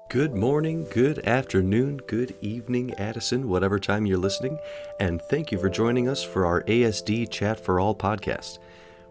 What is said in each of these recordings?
Good morning, good afternoon, good evening, Addison, whatever time you're listening, and thank you for joining us for our ASD Chat for All podcast.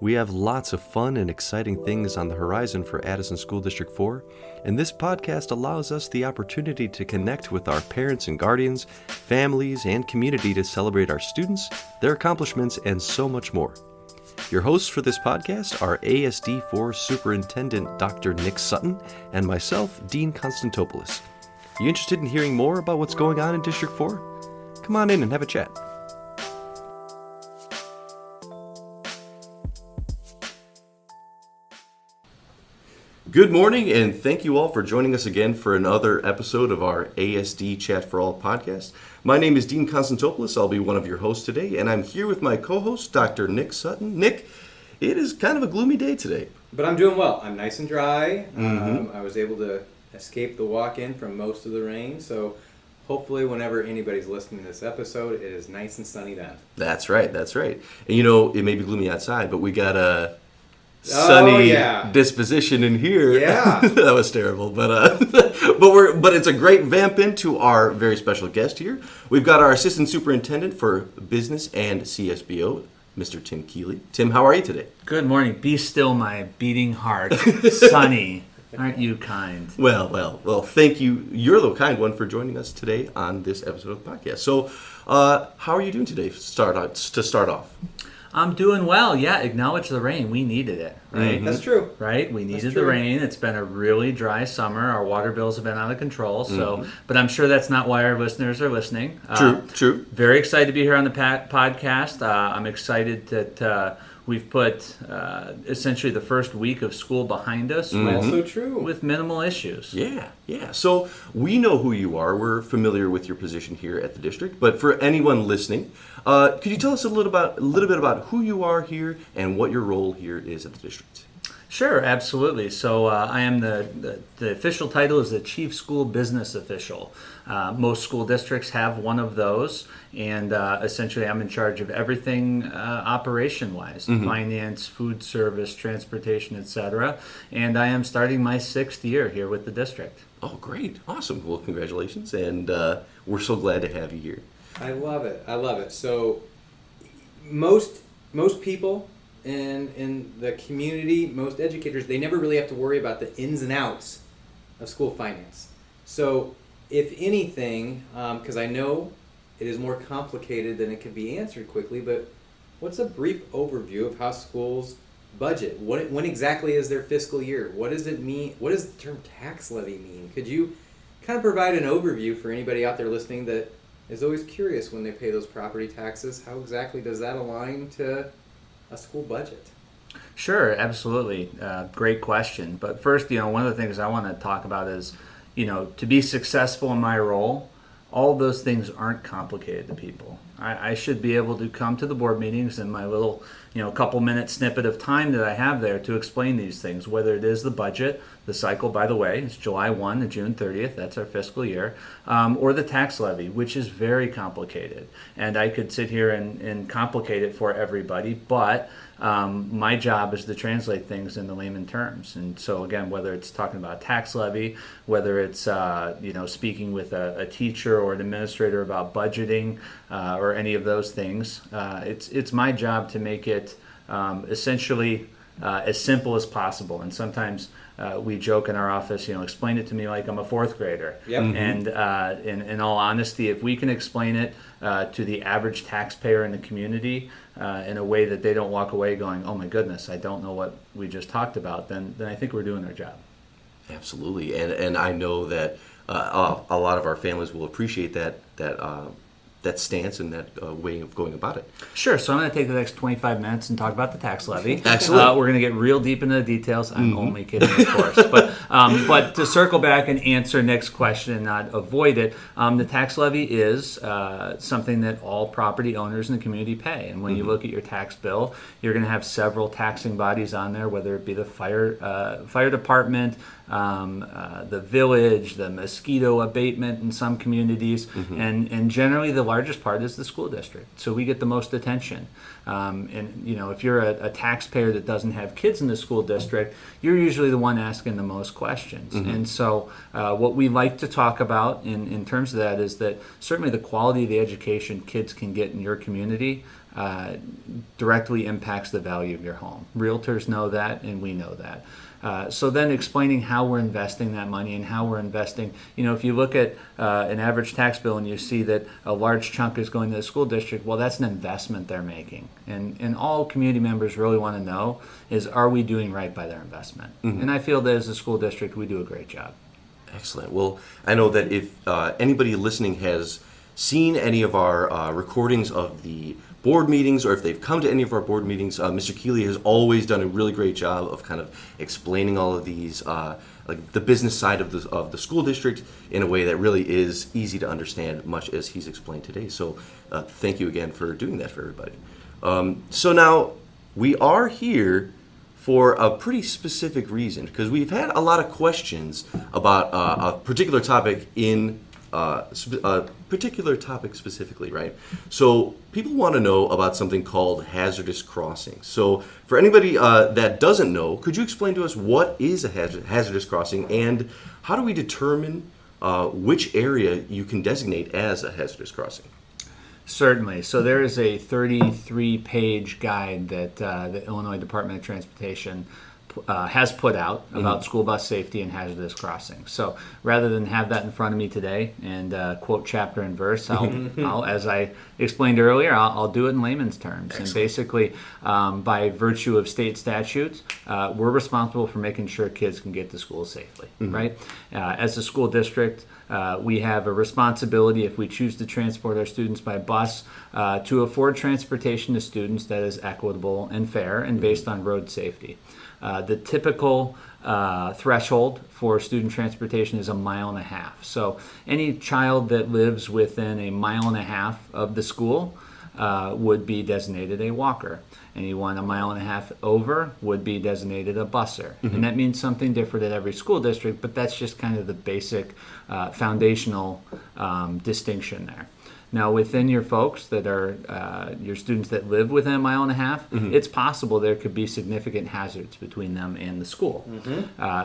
We have lots of fun and exciting things on the horizon for Addison School District 4, and this podcast allows us the opportunity to connect with our parents and guardians, families, and community to celebrate our students, their accomplishments, and so much more. Your hosts for this podcast are ASD 4 Superintendent Dr. Nick Sutton and myself, Dean Constantopoulos. You interested in hearing more about what's going on in District 4? Come on in and have a chat. Good morning, and thank you all for joining us again for another episode of our ASD Chat for All podcast. My name is Dean Constantopoulos. I'll be one of your hosts today, and I'm here with my co-host, Dr. Nick Sutton. Nick, it is kind of a gloomy day today. But I'm doing well. I'm nice and dry. I was able to escape the walk-in from most of the rain, so hopefully whenever anybody's listening to this episode, it is nice and sunny then. That's right. And you know, it may be gloomy outside, but we got a sunny disposition in here. Yeah. That was terrible. But it's a great vamp into our very special guest here. We've got our Assistant Superintendent for Business and CSBO, Mr. Tim Keeley. Tim, how are you today? Good morning. Be still my beating heart. Sunny. Aren't you kind? Well, thank you. You're the kind one for joining us today on this episode of the podcast. So, how are you doing today to start off? I'm doing well. Yeah, acknowledge the rain. We needed it, right? That's true. Right? We needed the rain. It's been a really dry summer. Our water bills have been out of control. So, but I'm sure that's not why our listeners are listening. True. Very excited to be here on the podcast. I'm excited that we've put essentially the first week of school behind us. Also true. With minimal issues. Yeah. So we know who you are. We're familiar with your position here at the district. But for anyone listening, could you tell us a little bit about who you are here and what your role here is at the district? Sure, absolutely. So I am the official title is the Chief School Business Official. Most school districts have one of those, and essentially I'm in charge of everything operation-wise, finance, food service, transportation, etc. And I am starting my 6th year here with the district. Oh, great. Awesome. Well, congratulations, and we're so glad to have you here. I love it. So most people in the community, most educators, they never really have to worry about the ins and outs of school finance. So if anything, because I know it is more complicated than it can be answered quickly, but what's a brief overview of how schools budget? When exactly is their fiscal year? What does it mean? What does the term tax levy mean? Could you kind of provide an overview for anybody out there listening that is always curious when they pay those property taxes? How exactly does that align to a school budget? Sure, absolutely. Great question. But first, one of the things I want to talk about is, to be successful in my role, all those things aren't complicated to people. I should be able to come to the board meetings in my little, couple minute snippet of time that I have there to explain these things, whether it is the budget, the cycle, by the way, it's July 1 to June 30th, that's our fiscal year, or the tax levy, which is very complicated. And I could sit here and complicate it for everybody, but my job is to translate things into layman terms. And so again, whether it's talking about tax levy, whether it's speaking with a teacher or an administrator about budgeting or any of those things, it's my job to make it essentially as simple as possible. And sometimes we joke in our office, explain it to me like I'm a 4th grader. Yep. And in all honesty, if we can explain it to the average taxpayer in the community in a way that they don't walk away going, oh my goodness, I don't know what we just talked about, then I think we're doing our job. Absolutely. And I know that a lot of our families will appreciate that stance and that way of going about it. Sure. So I'm going to take the next 25 minutes and talk about the tax levy. Excellent. We're going to get real deep into the details. I'm only kidding, of course. But to circle back and answer Nick's question and not avoid it, the tax levy is something that all property owners in the community pay. And when you look at your tax bill, you're going to have several taxing bodies on there, whether it be the fire department, the village, the mosquito abatement in some communities, and generally the largest part is the school district. So we get the most attention. And, you know, if you're a taxpayer that doesn't have kids in the school district, you're usually the one asking the most questions. And so what we like to talk about in terms of that is that certainly the quality of the education kids can get in your community directly impacts the value of your home. Realtors know that, and we know that. So then explaining how we're investing that money and how we're investing, you know, if you look at an average tax bill and you see that a large chunk is going to the school district, well, that's an investment they're making. And all community members really want to know is, are we doing right by their investment? And I feel that as a school district, we do a great job. Excellent. Well, I know that if anybody listening has seen any of our recordings of the board meetings, or if they've come to any of our board meetings, Mr. Keeley has always done a really great job of kind of explaining all of these, like the business side of the school district in a way that really is easy to understand, much as he's explained today. So thank you again for doing that for everybody. So now we are here for a pretty specific reason, because we've had a lot of questions about a particular topic in a particular topic specifically, right? So people want to know about something called hazardous crossing. So for anybody that doesn't know, could you explain to us what is a hazardous crossing, and how do we determine which area you can designate as a hazardous crossing? Certainly. So there is a 33-page guide that the Illinois Department of Transportation has put out about school bus safety and hazardous crossings. So rather than have that in front of me today and quote chapter and verse, I'll, as I explained earlier, I'll do it in layman's terms. Excellent. And basically, by virtue of state statutes, we're responsible for making sure kids can get to school safely, right? As a school district, we have a responsibility, if we choose to transport our students by bus, to afford transportation to students that is equitable and fair and based on road safety. The typical threshold for student transportation is 1.5 miles. So any child that lives within 1.5 miles of the school would be designated a walker. Anyone 1.5 miles over would be designated a busser. And that means something different at every school district, but that's just kind of the basic foundational distinction there. Now, within your folks that are your students that live within 1.5 miles, it's possible there could be significant hazards between them and the school.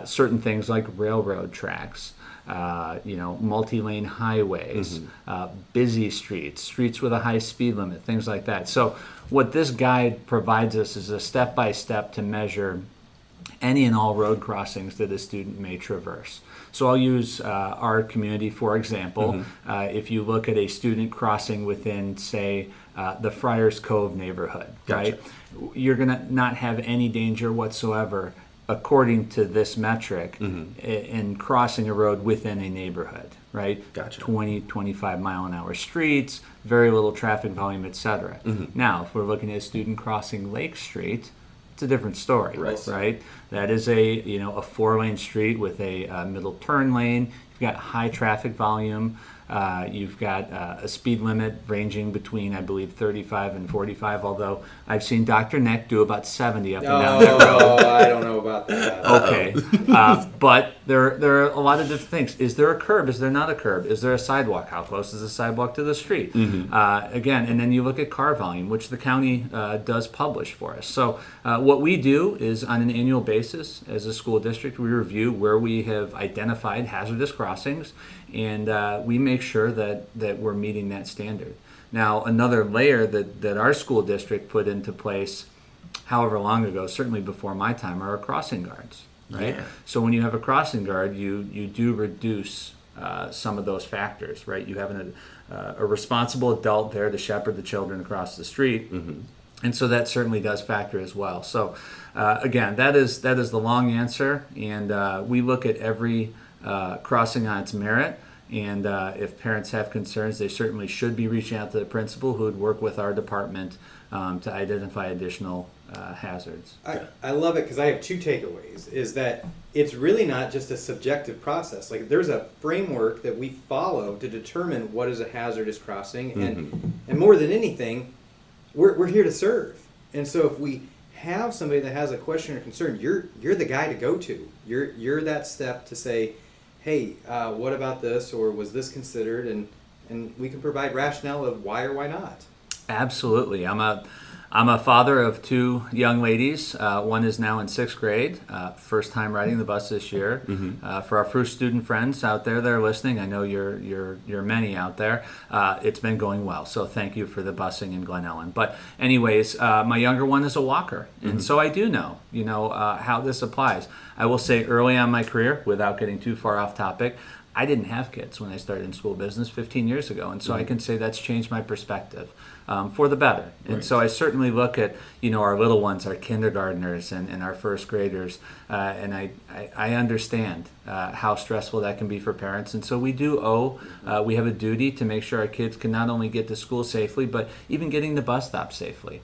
Certain things like railroad tracks, multi-lane highways, busy streets with a high speed limit, things like that. So what this guide provides us is a step-by-step to measure any and all road crossings that a student may traverse. So I'll use our community, for example. If you look at a student crossing within, say, the Friars Cove neighborhood, Gotcha. right? You're going to not have any danger whatsoever, according to this metric, in crossing a road within a neighborhood, right? Gotcha. 20, 25 mile an hour streets, very little traffic volume, etc. Now, if we're looking at a student crossing Lake Street, it's a different story, right? That is a 4-lane street with a middle turn lane. You've got high traffic volume. You've got a speed limit ranging between, I believe, 35 and 45, although I've seen Dr. Neck do about 70 up and down that road. I don't know about that. Okay. But there are a lot of different things. Is there a curb? Is there not a curb? Is there a sidewalk? How close is the sidewalk to the street? Again, and then you look at car volume, which the county does publish for us. So what we do is on an annual basis as a school district, we review where we have identified hazardous crossings, and we make sure that we're meeting that standard. Now, another layer that our school district put into place however long ago, certainly before my time, are our crossing guards, right? Yeah. So when you have a crossing guard, you do reduce some of those factors, right? You have a responsible adult there to shepherd the children across the street, and so that certainly does factor as well. So again, that is the long answer, and we look at every crossing on its merit. And if parents have concerns, they certainly should be reaching out to the principal, who would work with our department to identify additional hazards. I love it because I have two takeaways. Is that it's really not just a subjective process. Like, there's a framework that we follow to determine what is a hazardous crossing, and more than anything, we're here to serve. And so if we have somebody that has a question or concern, you're the guy to go to. You're that step to say, hey, what about this, or was this considered? and we can provide rationale of why or why not. Absolutely. I'm a father of two young ladies. One is now in 6th grade, first time riding the bus this year. For our first student friends out there that are listening, I know you're many out there. It's been going well, so thank you for the busing in Glen Ellen. But anyways, my younger one is a walker, and so I do know, how this applies. I will say early on in my career, without getting too far off topic, I didn't have kids when I started in school business 15 years ago, and so I can say that's changed my perspective for the better. And so I certainly look at our little ones, our kindergartners and our first graders, and I understand how stressful that can be for parents. And so we we have a duty to make sure our kids can not only get to school safely, but even getting to bus stop safely.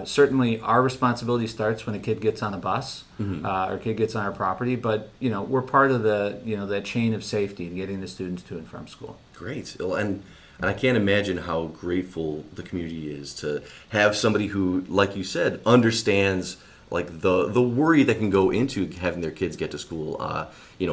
Certainly our responsibility starts when a kid gets on a bus or a kid gets on our property, but we're part of that chain of safety, getting the students to and from school. Great. And I can't imagine how grateful the community is to have somebody who, like you said, understands like the worry that can go into having their kids get to school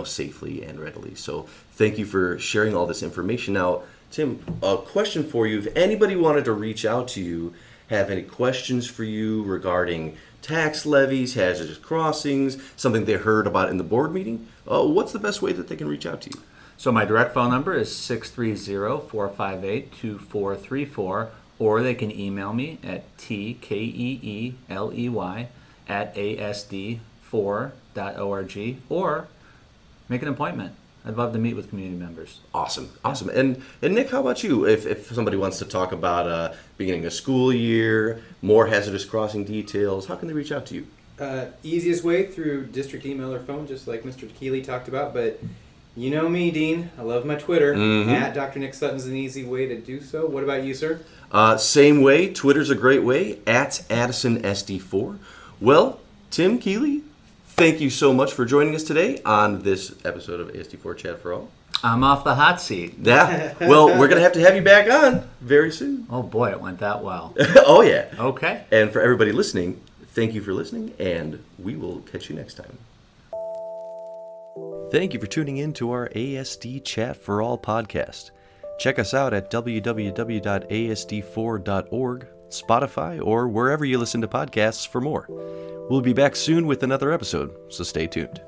safely and readily. So thank you for sharing all this information. Now, Tim, a question for you. If anybody wanted to reach out to you, have any questions for you regarding tax levies, hazardous crossings, something they heard about in the board meeting, what's the best way that they can reach out to you? So my direct phone number is 630-458-2434, or they can email me at tkeeley@asd4.org, or make an appointment. I'd love to meet with community members. Awesome. And Nick, how about you? If somebody wants to talk about beginning a school year, more hazardous crossing details, how can they reach out to you? Easiest way through district email or phone, just like Mr. Keeley talked about, but you know me, Dean. I love my Twitter. At Dr. Nick Sutton's an easy way to do so. What about you, sir? Same way. Twitter's a great way. At Addison SD4. Well, Tim Keeley, thank you so much for joining us today on this episode of ASD4 Chat for All. I'm off the hot seat. Yeah. Well, we're going to have you back on very soon. Oh, boy, it went that well. Oh, yeah. Okay. And for everybody listening, thank you for listening, and we will catch you next time. Thank you for tuning in to our ASD Chat for All podcast. Check us out at www.asd4.org, Spotify, or wherever you listen to podcasts for more. We'll be back soon with another episode, so stay tuned.